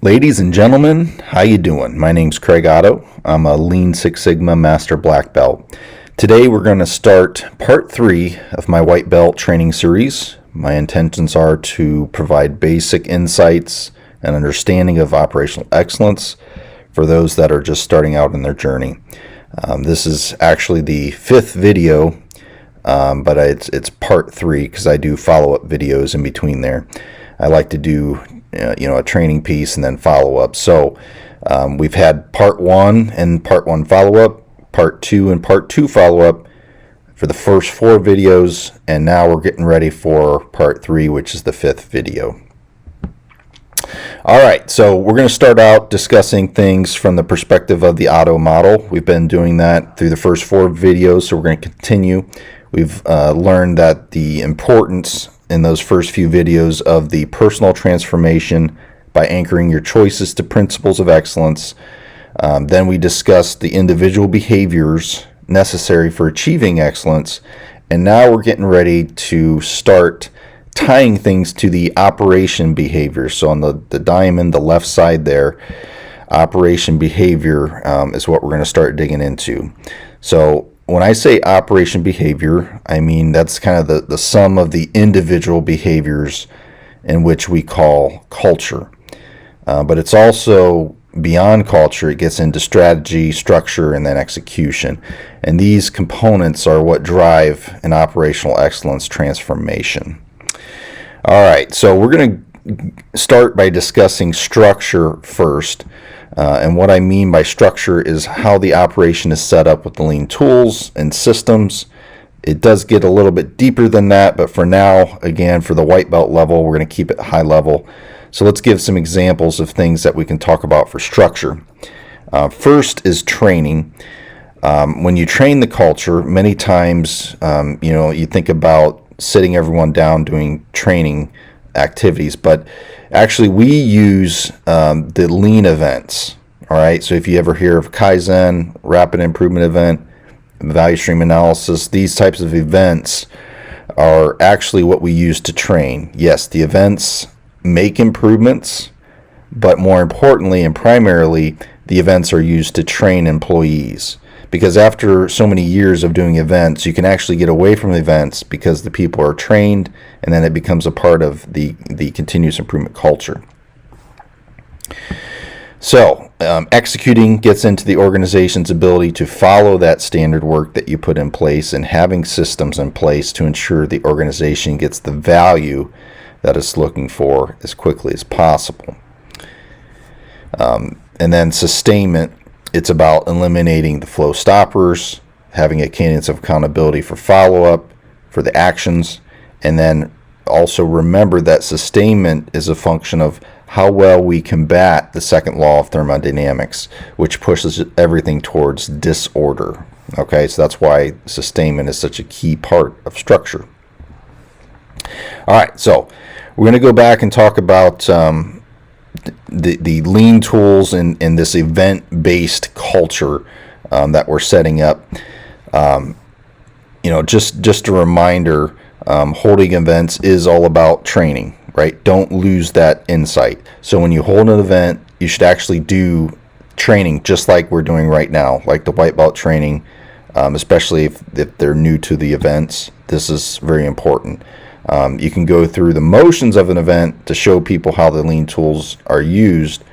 Ladies and gentlemen, how you doing? My name's Craig Otto. I'm a Lean Six Sigma Master Black Belt. Today we're going to start part 3 of my white belt training series. My intentions are to provide basic insights and understanding of operational excellence for those that are just starting out in their journey. This is actually the 5th video, but it's part 3 because I do follow-up videos in between there. I like to do a training piece and then follow up. So we've had part 1 and part 1 follow up, part 2 and part 2 follow up for the first 4 videos, and now we're getting ready for part 3, which is the 5th video. All right, so we're going to start out discussing things from the perspective of the Otto model. We've been doing that through the first 4 videos, so we're going to continue. We've learned that the importance in those first few videos of the personal transformation by anchoring your choices to principles of excellence. Then we discussed the individual behaviors necessary for achieving excellence. And now we're getting ready to start tying things to the operation behavior. So on the diamond, the left side there, operation behavior is what we're going to start digging into. So when I say operation behavior, I mean that's kind of the sum of the individual behaviors in which we call culture. But it's also beyond culture. It gets into strategy, structure, and then execution. And these components are what drive an operational excellence transformation. All right, so we're going to start by discussing structure first. And what I mean by structure is how the operation is set up with the lean tools and systems. It does get a little bit deeper than that, but for now, again, for the white belt level, we're going to keep it high level. So let's give some examples of things that we can talk about for structure. First is training. When you train the culture, many times, you think about sitting everyone down doing training activities, but actually we use the lean events. All right, so if you ever hear of Kaizen, rapid improvement event, value stream analysis, these types of events are actually what we use to train. Yes, the events make improvements, but more importantly and primarily, the events are used to train employees. Because after so many years of doing events, you can actually get away from events because the people are trained, and then it becomes a part of the continuous improvement culture. So executing gets into the organization's ability to follow that standard work that you put in place and having systems in place to ensure the organization gets the value that it's looking for as quickly as possible. And then sustainment. It's about eliminating the flow stoppers, having a cadence of accountability for follow-up, for the actions, and then also remember that sustainment is a function of how well we combat the second law of thermodynamics, which pushes everything towards disorder. Okay, so that's why sustainment is such a key part of structure. All right, so we're going to go back and talk about the lean tools in this event-based culture that we're setting up. Just a reminder, holding events is all about training, right? Don't lose that insight. So when you hold an event, you should actually do training just like we're doing right now, like the white belt training, especially if they're new to the events. This is very important. You can go through the motions of an event to show people how the lean tools are used,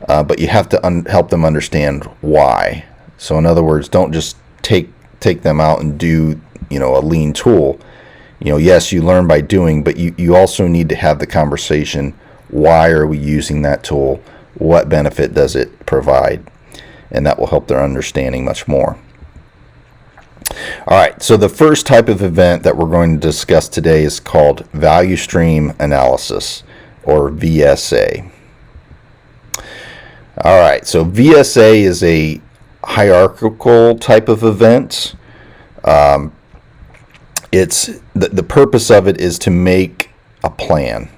but you have to help them understand why. So in other words, don't just take them out and do a lean tool. Yes, you learn by doing, but you also need to have the conversation. Why are we using that tool? What benefit does it provide? And that will help their understanding much more. All right, so the first type of event that we're going to discuss today is called value stream analysis, or VSA. All right, so VSA is a hierarchical type of event. It's the purpose of it is to make a plan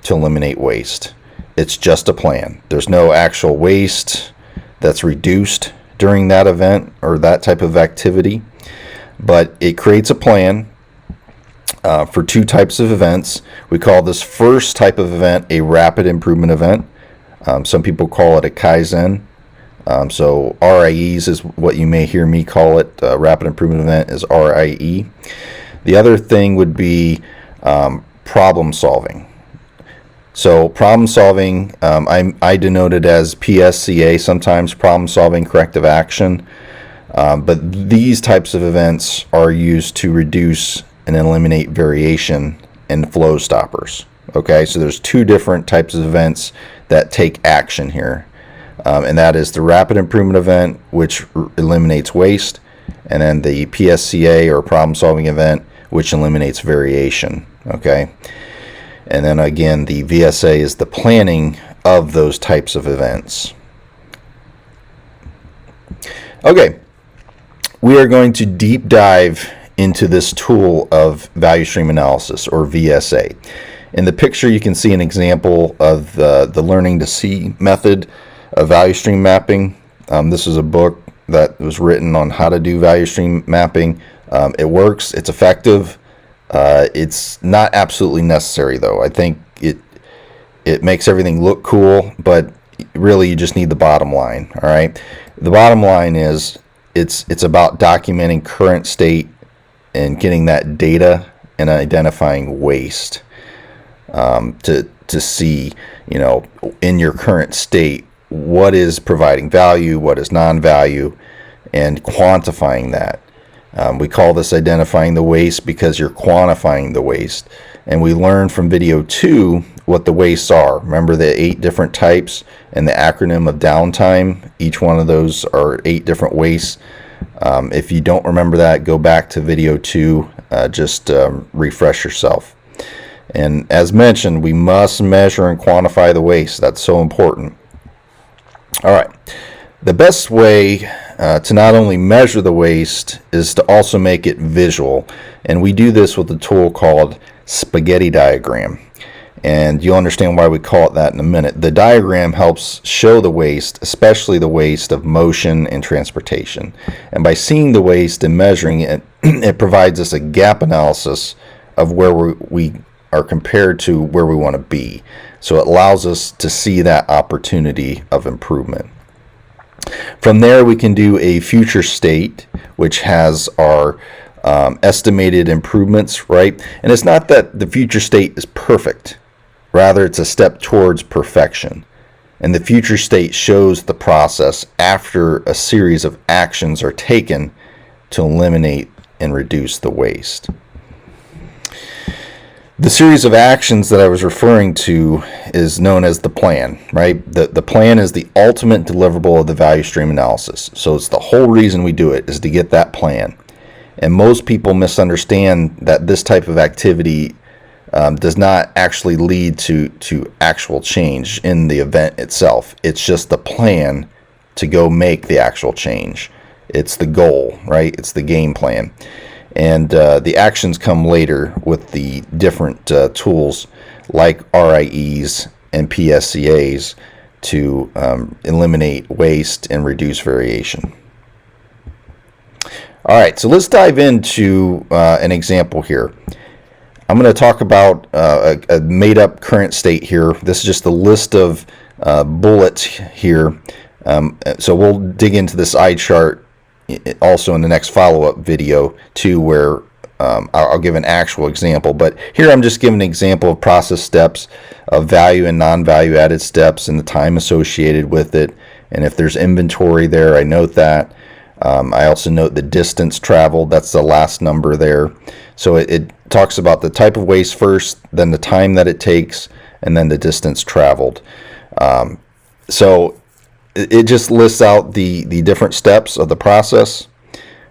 to eliminate waste. It's just a plan. There's no actual waste that's reduced during that event or that type of activity. But it creates a plan for 2 types of events. We call this first type of event a rapid improvement event. Some people call it a Kaizen. So RIEs is what you may hear me call it. Rapid Improvement Event is RIE. The other thing would be problem solving. So problem solving, I denote it as PSCA, sometimes problem solving corrective action. But these types of events are used to reduce and eliminate variation in flow stoppers. Okay, so there's two different types of events that take action here. And that is the rapid improvement event, which eliminates waste, and then the PSCA or problem solving event, which eliminates variation. Okay, and then again, the VSA is the planning of those types of events. Okay, we are going to deep dive into this tool of value stream analysis, or VSA. In the picture, you can see an example of the learning to see method of value stream mapping. This is a book that was written on how to do value stream mapping. It works, it's effective. It's not absolutely necessary though. I think it makes everything look cool, but really you just need the bottom line. All right, the bottom line is it's about documenting current state and getting that data and identifying waste, to see, you know, in your current state, what is providing value, what is non-value, and quantifying that. We call this identifying the waste because you're quantifying the waste. And we learned from video 2 what the wastes are. Remember the 8 different types and the acronym of downtime? Each one of those are 8 different wastes. If you don't remember that, go back to video 2, just refresh yourself. And as mentioned, we must measure and quantify the waste. That's so important. All right. The best way to not only measure the waste is to also make it visual. And we do this with a tool called spaghetti diagram. And you'll understand why we call it that in a minute. The diagram helps show the waste, especially the waste of motion and transportation. And by seeing the waste and measuring it, it provides us a gap analysis of where we are compared to where we want to be. So it allows us to see that opportunity of improvement. From there, we can do a future state, which has our estimated improvements, right? And it's not that the future state is perfect. Rather, it's a step towards perfection. And the future state shows the process after a series of actions are taken to eliminate and reduce the waste. The series of actions that I was referring to is known as the plan, right? The plan is the ultimate deliverable of the value stream analysis. So it's the whole reason we do it is to get that plan. And most people misunderstand that this type of activity does not actually lead to actual change in the event itself. It's just the plan to go make the actual change. It's the goal, right? It's the game plan. And the actions come later with the different tools like RIEs and PSCAs to eliminate waste and reduce variation. All right, so let's dive into an example here. I'm going to talk about a made-up current state here. This is just a list of bullets here. So we'll dig into this eye chart also in the next follow-up video too, where I'll give an actual example. But here I'm just giving an example of process steps of value and non-value added steps and the time associated with it. And if there's inventory there, I note that. I also note the distance traveled. That's the last number there. So it talks about the type of waste first, then the time that it takes, and then the distance traveled. So it just lists out the different steps of the process.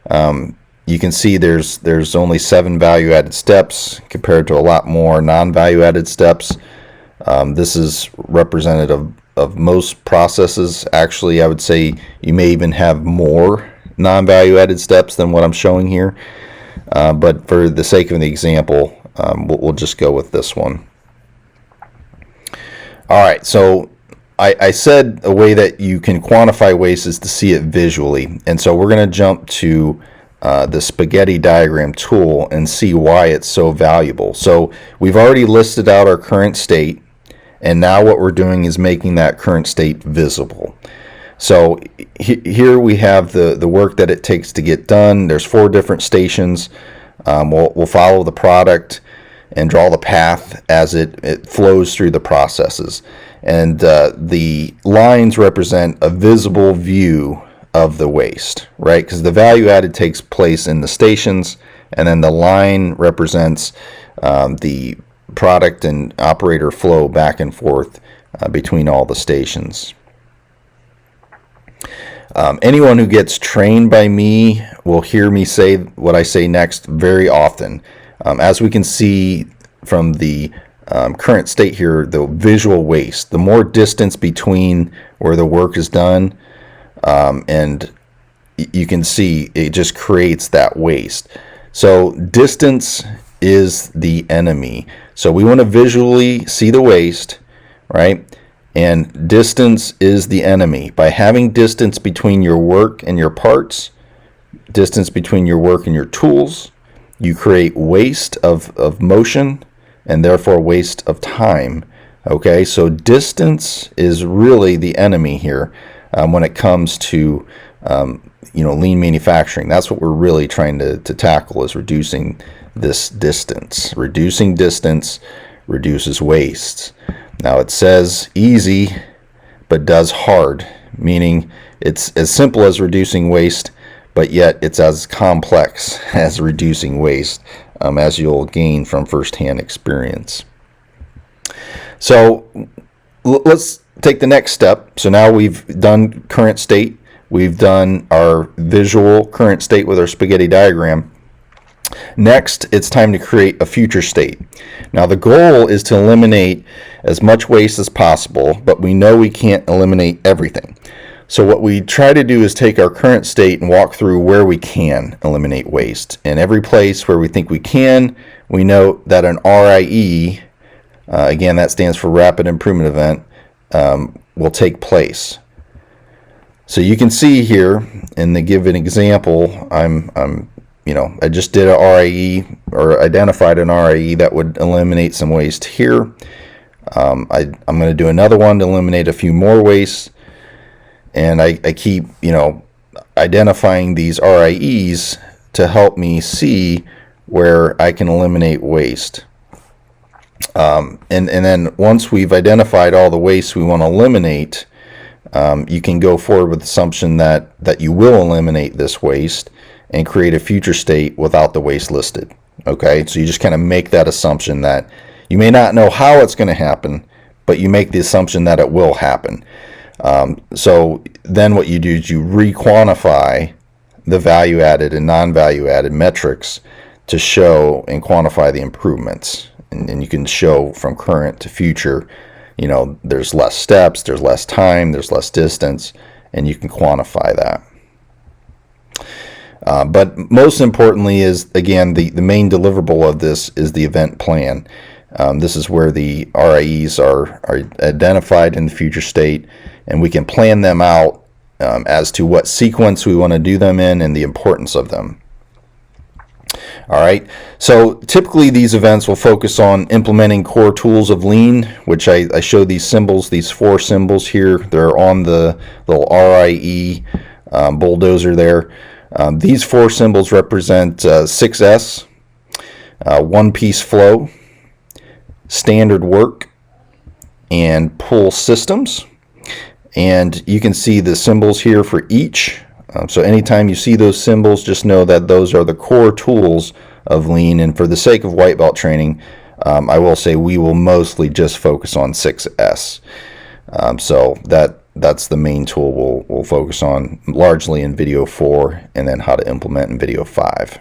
You can see there's only 7 value-added steps compared to a lot more non-value-added steps. This is representative of most processes. Actually, I would say you may even have more non-value-added steps than what I'm showing here. But for the sake of the example, we'll just go with this one. All right, so I said a way that you can quantify waste is to see it visually. And so we're going to jump to the spaghetti diagram tool and see why it's so valuable. So we've already listed out our current state, And now what we're doing is making that current state visible. So here we have the work that it takes to get done. There's 4 different stations. We'll follow the product and draw the path as it flows through the processes. And the lines represent a visible view of the waste, right? Because the value added takes place in the stations, and then the line represents the product and operator flow back and forth between all the stations. Anyone who gets trained by me will hear me say what I say next very often. As we can see from the current state here, the visual waste, the more distance between where the work is done, and you can see it just creates that waste. So distance is the enemy. So we want to visually see the waste, right? And distance is the enemy. By having distance between your work and your parts, distance between your work and your tools, you create waste of motion and therefore waste of time. Okay, so distance is really the enemy here when it comes to lean manufacturing. That's what we're really trying to tackle, is reducing this distance. Reducing distance reduces waste. Now it says easy, but does hard, meaning it's as simple as reducing waste, but yet it's as complex as reducing waste, as you'll gain from firsthand experience. So let's take the next step. So now we've done current state. We've done our visual current state with our spaghetti diagram. Next, it's time to create a future state. Now the goal is to eliminate as much waste as possible, but we know we can't eliminate everything. So what we try to do is take our current state and walk through where we can eliminate waste. And every place where we think we can, we note that an RIE, again that stands for Rapid Improvement Event, will take place. So you can see here, and to give an example, I just did a RIE, or identified an RIE that would eliminate some waste here. I'm going to do another one to eliminate a few more wastes, and I keep identifying these RIEs to help me see where I can eliminate waste. And then once we've identified all the waste we want to eliminate, you can go forward with the assumption that you will eliminate this waste and create a future state without the waste listed. Okay, so you just kind of make that assumption that you may not know how it's going to happen, but you make the assumption that it will happen. So then what you do is you re-quantify the value added and non-value added metrics to show and quantify the improvements. And you can show from current to future, there's less steps, there's less time, there's less distance, and you can quantify that. But most importantly is, again, the main deliverable of this is the event plan. This is where the RIEs are identified in the future state, and we can plan them out as to what sequence we want to do them in and the importance of them. All right, so typically these events will focus on implementing core tools of lean, which I show these symbols, these 4 symbols here. They're on the little RIE bulldozer there. These 4 symbols represent 6S, one-piece flow, standard work, and pull systems. And you can see the symbols here for each. So anytime you see those symbols, just know that those are the core tools of lean. And for the sake of white belt training, I will say we will mostly just focus on 6S. So that's the main tool we'll focus on largely in video 4, and then how to implement in video 5.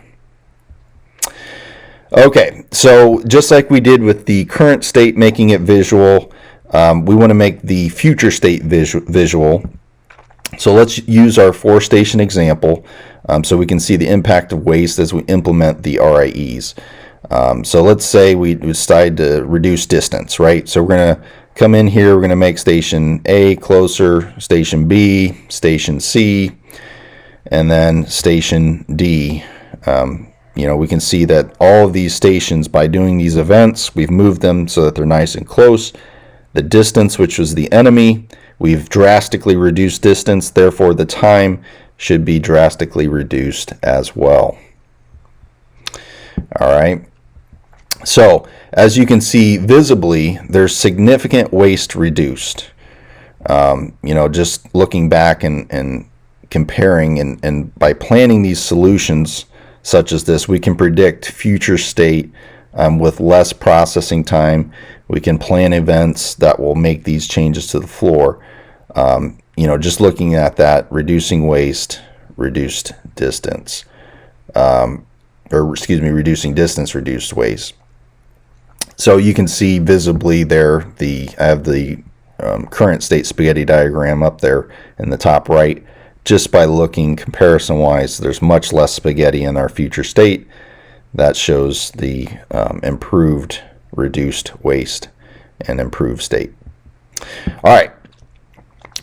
Okay, so just like we did with the current state, making it visual, we want to make the future state visual. So let's use our 4-station example so we can see the impact of waste as we implement the RIEs. So let's say we decide to reduce distance, right? So we're going to come in here, we're going to make station A closer, station B, station C, and then station D. We can see that all of these stations, by doing these events, we've moved them so that they're nice and close. The distance, which was the enemy, we've drastically reduced distance, therefore the time should be drastically reduced as well. All right. So as you can see visibly, there's significant waste reduced. Just looking back and comparing and by planning these solutions such as this, we can predict future state with less processing time. We can plan events that will make these changes to the floor. Just looking at that, reducing waste, reduced distance, reducing distance, reduced waste. So you can see visibly there, I have the current state spaghetti diagram up there in the top right. Just by looking comparison-wise, there's much less spaghetti in our future state. That shows the improved, reduced waste and improved state. All right.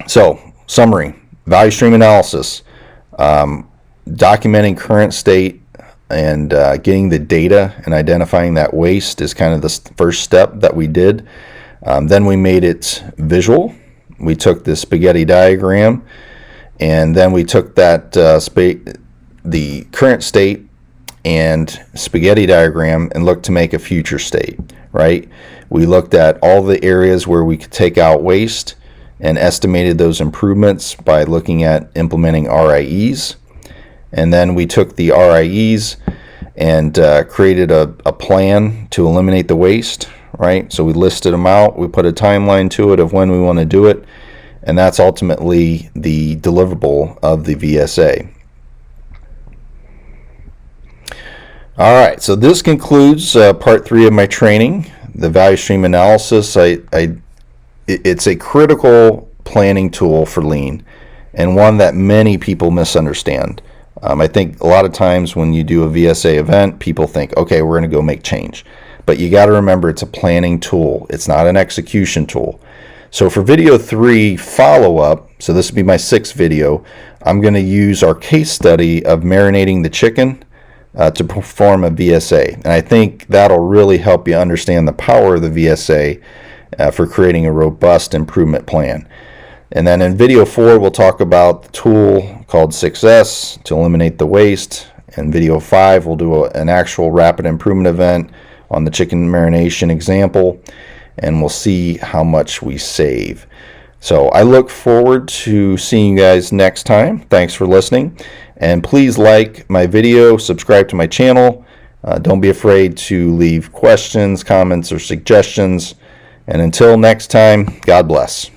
So, summary, value stream analysis, documenting current state and getting the data and identifying that waste is kind of the first step that we did. Then we made it visual. We took the spaghetti diagram, and then we took that the current state and spaghetti diagram and looked to make a future state, right? We looked at all the areas where we could take out waste and estimated those improvements by looking at implementing RIEs. And then we took the RIEs and created a plan to eliminate the waste, right? So we listed them out. We put a timeline to it of when we want to do it. And that's ultimately the deliverable of the VSA. All right, so this concludes part 3 of my training, the value stream analysis. It's a critical planning tool for Lean, and one that many people misunderstand. I think a lot of times when you do a VSA event, people think, okay, we're going to go make change. But you got to remember, it's a planning tool. It's not an execution tool. So for video 3 follow-up, so this will be my 6th video, I'm going to use our case study of marinating the chicken to perform a VSA. And I think that'll really help you understand the power of the VSA for creating a robust improvement plan. And then in video 4, we'll talk about the tool called 6S to eliminate the waste. In video 5, we'll do an actual rapid improvement event on the chicken marination example, and we'll see how much we save. So I look forward to seeing you guys next time. Thanks for listening. And please like my video, subscribe to my channel. Don't be afraid to leave questions, comments, or suggestions. And until next time, God bless.